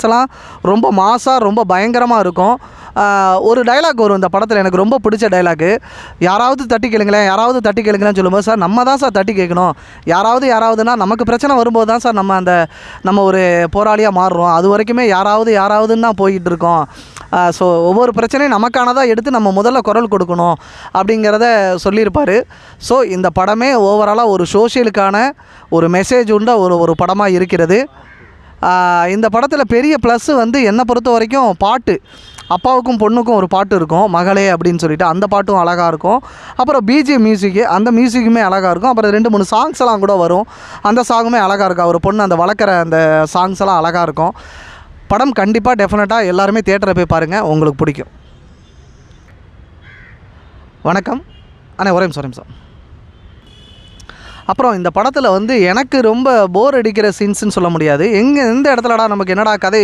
டைலாக்ஸ்லாம் ரொம்ப மாஸாக ரொம்ப பயங்கரமாக இருக்கும். ஒரு டைலாக் வரும் இந்த படத்தில், எனக்கு ரொம்ப பிடிச்ச டைலாக்கு. யாராவது தட்டி கேளுங்களேன்னு சொல்லும்போது, சார் நம்ம தான் சார் தட்டி கேட்கணும். யாராவதுனா நமக்கு பிரச்சனை வரும்போது தான் சார் நம்ம ஒரு போராளியாக மாறுறோம். அது வரைக்குமே யாராவதுன்னு தான் போய்கிட்டு இருக்கோம். ஸோ ஒவ்வொரு பிரச்சனையும் நமக்கானதாக எடுத்து நம்ம முதல்ல குரல் கொடுக்கணும் அப்படிங்கிறத சொல்லியிருப்பார். ஸோ இந்த படமே ஓவராலாக ஒரு சோஷியலுக்கான ஒரு மெசேஜ் உண்ட ஒரு படமாக இருக்கிறது. இந்த படத்தில் பெரிய ப்ளஸ்ஸு வந்து என்னை பொறுத்த வரைக்கும் பாட்டு, அப்பாவுக்கும் பொண்ணுக்கும் ஒரு பாட்டு இருக்கும், மகளே அப்படின்னு சொல்லிட்டு, அந்த பாட்டும் அழகாக இருக்கும். அப்புறம் பிஜிஎம் மியூசிக்கு, அந்த மியூசிக்குமே அழகாக இருக்கும். அப்புறம் 2-3 சாங்ஸ் எல்லாம் கூட வரும், அந்த சாங்குமே அழகாக இருக்கும். ஒரு பொண்ணு அந்த வளர்க்குற அந்த சாங்ஸ் எல்லாம் அழகாக இருக்கும். படம் கண்டிப்பாக டெஃபினட்டாக எல்லாருமே தியேட்டரை போய் பாருங்கள், உங்களுக்கு பிடிக்கும். வணக்கம் அண்ணே, ஒரே நிமிஷம். அப்புறம் இந்த படத்தில் வந்து எனக்கு ரொம்ப போர் அடிக்கிற சீன்ஸ்ன்னு சொல்ல முடியாது. எந்த இடத்துலடா நமக்கு என்னடா கதை